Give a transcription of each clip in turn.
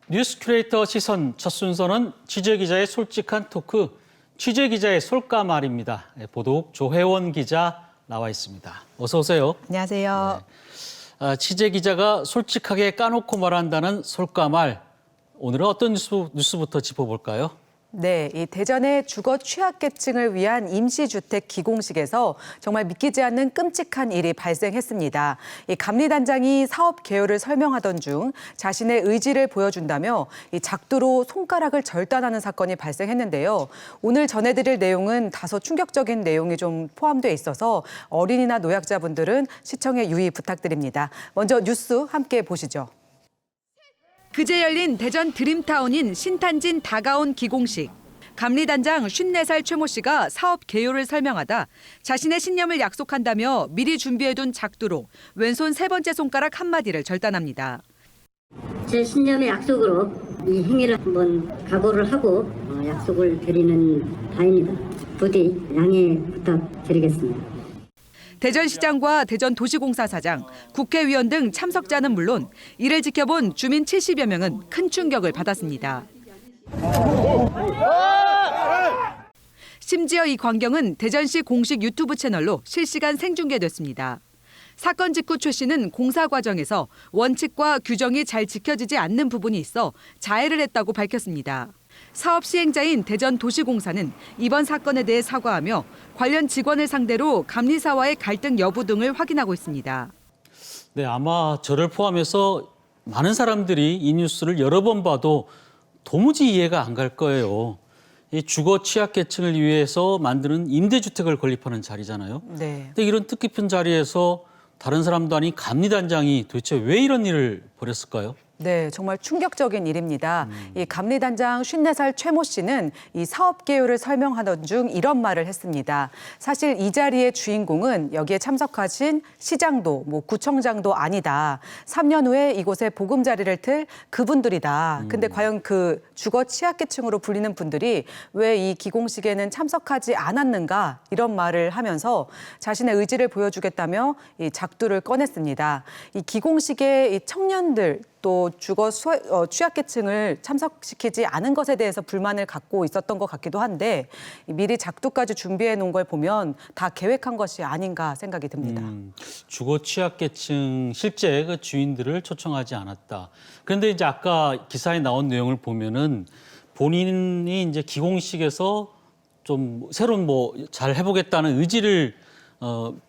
뉴스 큐레이터 시선 첫 순서는 취재기자의 솔직한 토크, 취재기자의 솔까말입니다. 보도국 조혜원 기자 나와 있습니다. 어서 오세요. 안녕하세요. 네. 취재기자가 솔직하게 까놓고 말한다는 솔까말. 오늘은 어떤 뉴스부터 짚어볼까요? 네, 이 대전의 주거 취약계층을 위한 임시주택 기공식에서 정말 믿기지 않는 끔찍한 일이 발생했습니다. 이 감리단장이 사업 개요를 설명하던 중 자신의 의지를 보여준다며 이 작두로 손가락을 절단하는 사건이 발생했는데요. 오늘 전해드릴 내용은 다소 충격적인 내용이 좀 포함되어 있어서 어린이나 노약자분들은 시청에 유의 부탁드립니다. 먼저 뉴스 함께 보시죠. 그제 열린 대전 드림타운인 신탄진 다가온 기공식. 감리단장 54살 최모 씨가 사업 개요를 설명하다 자신의 신념을 약속한다며 미리 준비해둔 작두로 왼손 세 번째 손가락 한마디를 절단합니다. 제 신념의 약속으로 이 행위를 한번 각오를 하고 약속을 드리는 바입니다. 부디 양해 부탁드리겠습니다. 대전시장과 대전도시공사 사장, 국회의원 등 참석자는 물론 이를 지켜본 주민 70여 명은 큰 충격을 받았습니다. 심지어 이 광경은 대전시 공식 유튜브 채널로 실시간 생중계됐습니다. 사건 직후 최 씨는 공사 과정에서 원칙과 규정이 잘 지켜지지 않는 부분이 있어 자해를 했다고 밝혔습니다. 사업 시행자인 대전도시공사는 이번 사건에 대해 사과하며 관련 직원을 상대로 감리사와의 갈등 여부 등을 확인하고 있습니다. 네, 아마 저를 포함해서 많은 사람들이 이 뉴스를 여러 번 봐도 도무지 이해가 안 갈 거예요. 이 주거 취약계층을 위해서 만드는 임대주택을 건립하는 자리잖아요. 네. 근데 이런 뜻깊은 자리에서 다른 사람도 아닌 감리단장이 도대체 왜 이런 일을 벌였을까요? 네, 정말 충격적인 일입니다. 이 감리단장 54살 최모 씨는 이 사업 개요를 설명하던 중 이런 말을 했습니다. 사실 이 자리의 주인공은 여기에 참석하신 시장도 구청장도 아니다. 3년 후에 이곳에 보금자리를 틀 그분들이다. 근데 과연 그 주거 취약계층으로 불리는 분들이 왜 이 기공식에는 참석하지 않았는가 이런 말을 하면서 자신의 의지를 보여주겠다며 이 작두를 꺼냈습니다. 이 기공식에 이 청년들 또 주거 취약계층을 참석시키지 않은 것에 대해서 불만을 갖고 있었던 것 같기도 한데 미리 작두까지 준비해 놓은 걸 보면 다 계획한 것이 아닌가 생각이 듭니다. 주거 취약계층 실제 그 주인들을 초청하지 않았다. 그런데 이제 아까 기사에 나온 내용을 보면은 본인이 이제 기공식에서 좀 새로운 잘 해보겠다는 의지를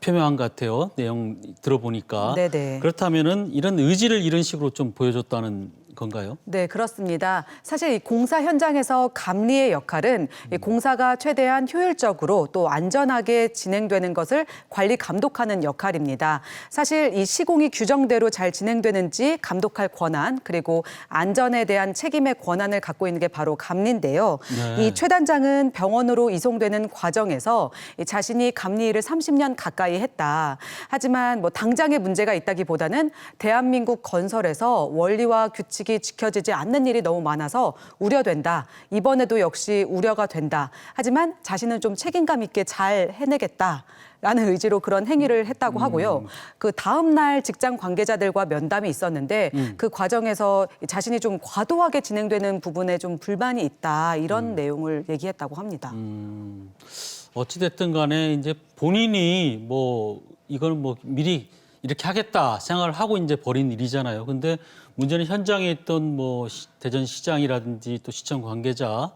표명한 것 같아요. 내용 들어보니까. 네네. 그렇다면은 이런 의지를 이런 식으로 좀 보여줬다는 건가요? 네, 그렇습니다. 사실 이 공사 현장에서 감리의 역할은 이 공사가 최대한 효율적으로 또 안전하게 진행되는 것을 관리 감독하는 역할입니다. 사실 이 시공이 규정대로 잘 진행되는지 감독할 권한 그리고 안전에 대한 책임의 권한을 갖고 있는 게 바로 감리인데요. 네. 이 최 단장은 병원으로 이송되는 과정에서 이 자신이 감리 일을 30년 가까이 했다. 하지만 당장의 문제가 있다기보다는 대한민국 건설에서 원리와 규칙이 지켜지지 않는 일이 너무 많아서 우려된다. 이번에도 역시 우려가 된다. 하지만 자신은 좀 책임감 있게 잘 해내겠다. 라는 의지로 그런 행위를 했다고 하고요. 그 다음 날 직장 관계자들과 면담이 있었는데 그 과정에서 자신이 좀 과도하게 진행되는 부분에 좀 불만이 있다. 이런 내용을 얘기했다고 합니다. 어찌됐든 간에 이제 본인이 이걸 미리 이렇게 하겠다 생각을 하고 이제 벌인 일이잖아요. 근데 문제는 현장에 있던 대전시장이라든지 또 시청 관계자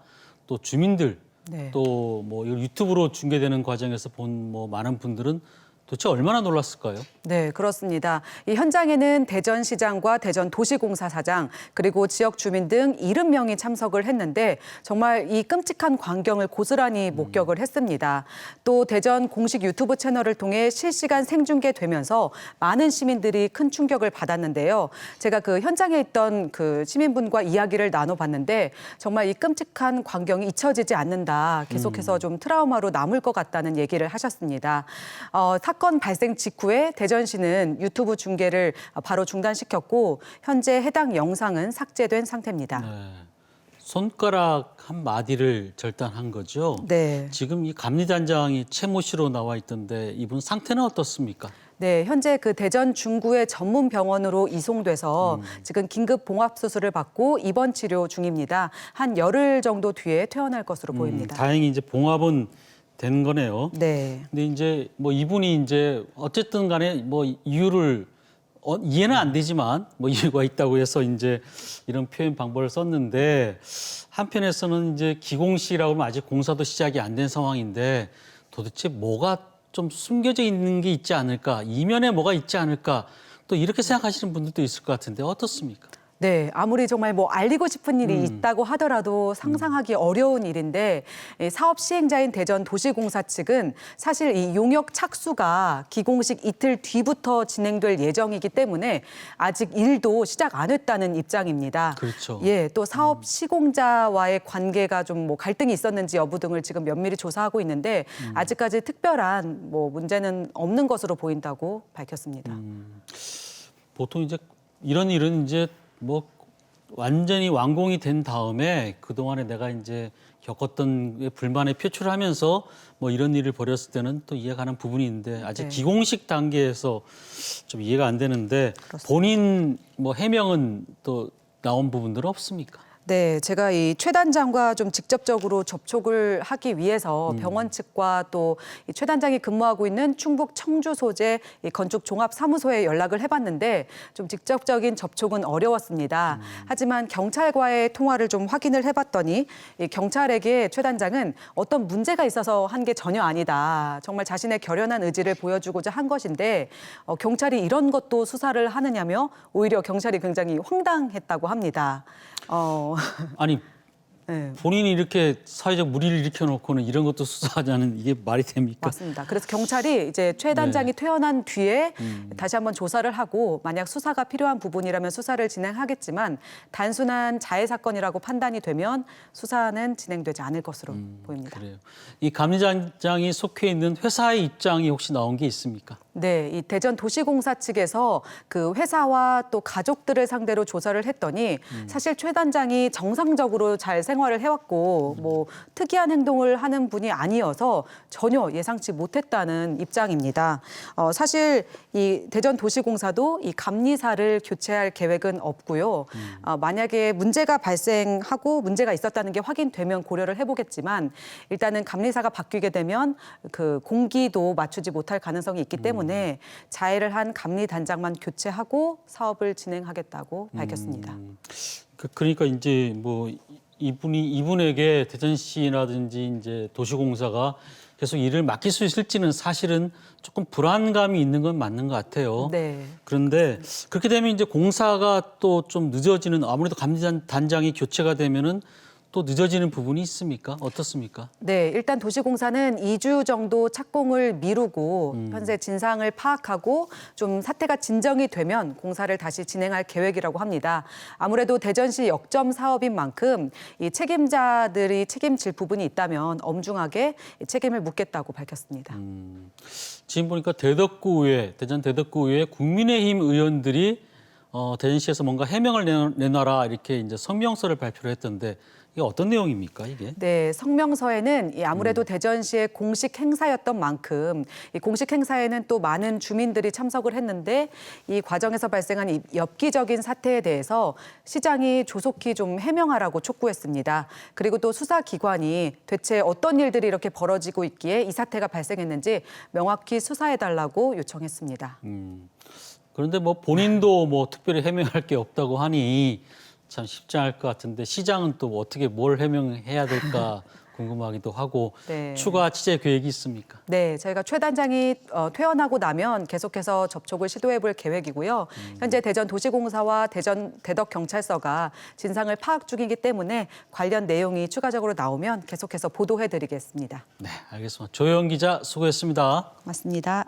또 주민들 네. 또 이걸 유튜브로 중계되는 과정에서 본 많은 분들은 도대체 얼마나 놀랐을까요? 네, 그렇습니다. 이 현장에는 대전시장과 대전도시공사 사장 그리고 지역 주민 등 70명이 참석을 했는데 정말 이 끔찍한 광경을 고스란히 목격을 했습니다. 또 대전 공식 유튜브 채널을 통해 실시간 생중계되면서 많은 시민들이 큰 충격을 받았는데요. 제가 그 현장에 있던 그 시민분과 이야기를 나눠봤는데 정말 이 끔찍한 광경이 잊혀지지 않는다. 계속해서 좀 트라우마로 남을 것 같다는 얘기를 하셨습니다. 사건 발생 직후에 대전시는 유튜브 중계를 바로 중단시켰고 현재 해당 영상은 삭제된 상태입니다. 네. 손가락 한 마디를 절단한 거죠. 네. 지금 이 감리단장이 최모 씨로 나와 있던데 이분 상태는 어떻습니까? 네, 현재 그 대전 중구의 전문 병원으로 이송돼서 지금 긴급 봉합 수술을 받고 입원 치료 중입니다. 한 열흘 정도 뒤에 퇴원할 것으로 보입니다. 다행히 이제 봉합은 된 거네요. 네. 근데 이제 뭐 이분이 이제 어쨌든 간에 뭐 이유를 이해는 안 되지만 뭐 이유가 있다고 해서 이제 이런 표현 방법을 썼는데 한편에서는 이제 기공식이라고 하면 아직 공사도 시작이 안 된 상황인데 도대체 뭐가 좀 숨겨져 있는 게 있지 않을까, 이면에 뭐가 있지 않을까, 또 이렇게 생각하시는 분들도 있을 것 같은데 어떻습니까? 네, 아무리 정말 뭐 알리고 싶은 일이 있다고 하더라도 상상하기 어려운 일인데 이 사업 시행자인 대전도시공사 측은 사실 이 용역 착수가 기공식 이틀 뒤부터 진행될 예정이기 때문에 아직 일도 시작 안 했다는 입장입니다. 그렇죠. 예, 또 사업 시공자와의 관계가 좀 뭐 갈등이 있었는지 여부 등을 지금 면밀히 조사하고 있는데 아직까지 특별한 뭐 문제는 없는 것으로 보인다고 밝혔습니다. 보통 이제 이런 일은 이제 뭐 완전히 완공이 된 다음에 그동안에 내가 이제 겪었던 불만에 표출을 하면서 뭐 이런 일을 벌였을 때는 또 이해가 가는 부분이 있는데 아직 네. 기공식 단계에서 좀 이해가 안 되는데 본인 뭐 해명은 또 나온 부분들은 없습니까? 네, 제가 이 최 단장과 좀 직접적으로 접촉을 하기 위해서 병원 측과 또 이 최 단장이 근무하고 있는 충북 청주 소재 이 건축 종합 사무소에 연락을 해봤는데 좀 직접적인 접촉은 어려웠습니다. 하지만 경찰과의 통화를 좀 확인을 해봤더니 이 경찰에게 최 단장은 어떤 문제가 있어서 한 게 전혀 아니다. 정말 자신의 결연한 의지를 보여주고자 한 것인데 경찰이 이런 것도 수사를 하느냐며 오히려 경찰이 굉장히 황당했다고 합니다. 아니 네. 본인이 이렇게 사회적 물의를 일으켜놓고는 이런 것도 수사하자는 이게 말이 됩니까? 맞습니다. 그래서 경찰이 이제 최 단장이 퇴원한 뒤에 다시 한번 조사를 하고 만약 수사가 필요한 부분이라면 수사를 진행하겠지만 단순한 자해 사건이라고 판단이 되면 수사는 진행되지 않을 것으로 보입니다. 그래요. 이 감리단장이 속해 있는 회사의 입장이 혹시 나온 게 있습니까? 네, 이 대전도시공사 측에서 그 회사와 또 가족들을 상대로 조사를 했더니 사실 최 단장이 정상적으로 잘 생활을 해왔고 뭐 특이한 행동을 하는 분이 아니어서 전혀 예상치 못했다는 입장입니다. 사실 이 대전도시공사도 이 감리사를 교체할 계획은 없고요. 만약에 문제가 발생하고 문제가 있었다는 게 확인되면 고려를 해보겠지만 일단은 감리사가 바뀌게 되면 그 공기도 맞추지 못할 가능성이 있기 때문에 자해를 한 감리단장만 교체하고 사업을 진행하겠다고 밝혔습니다. 그러니까 이제 뭐 이분에게 대전시라든지 이제 도시공사가 계속 일을 맡길 수 있을지는 사실은 조금 불안감이 있는 건 맞는 것 같아요. 네. 그런데 그렇게 되면 이제 공사가 또 좀 늦어지는 아무래도 감리단장이 교체가 되면은 또 늦어지는 부분이 있습니까? 어떻습니까? 네, 일단 도시공사는 2주 정도 착공을 미루고 현재 진상을 파악하고 좀 사태가 진정이 되면 공사를 다시 진행할 계획이라고 합니다. 아무래도 대전시 역점 사업인 만큼 이 책임자들이 책임질 부분이 있다면 엄중하게 책임을 묻겠다고 밝혔습니다. 지금 보니까 대전 대덕구의회 국민의힘 의원들이 대전시에서 뭔가 해명을 내놔라 이렇게 이제 성명서를 발표를 했던데 이게 어떤 내용입니까, 이게? 네, 성명서에는 이 아무래도 대전시의 공식 행사였던 만큼 이 공식 행사에는 또 많은 주민들이 참석을 했는데 이 과정에서 발생한 이 엽기적인 사태에 대해서 시장이 조속히 좀 해명하라고 촉구했습니다. 그리고 또 수사기관이 대체 어떤 일들이 이렇게 벌어지고 있기에 이 사태가 발생했는지 명확히 수사해달라고 요청했습니다. 그런데 뭐 본인도 뭐 특별히 해명할 게 없다고 하니 참 쉽지 않을 것 같은데 시장은 또 어떻게 뭘 해명해야 될까 궁금하기도 하고 네. 추가 취재 계획이 있습니까? 네, 저희가 최 단장이 퇴원하고 나면 계속해서 접촉을 시도해볼 계획이고요. 현재 대전도시공사와 대덕경찰서가 진상을 파악 중이기 때문에 관련 내용이 추가적으로 나오면 계속해서 보도해드리겠습니다. 네, 알겠습니다. 조영 기자 수고했습니다. 맞습니다.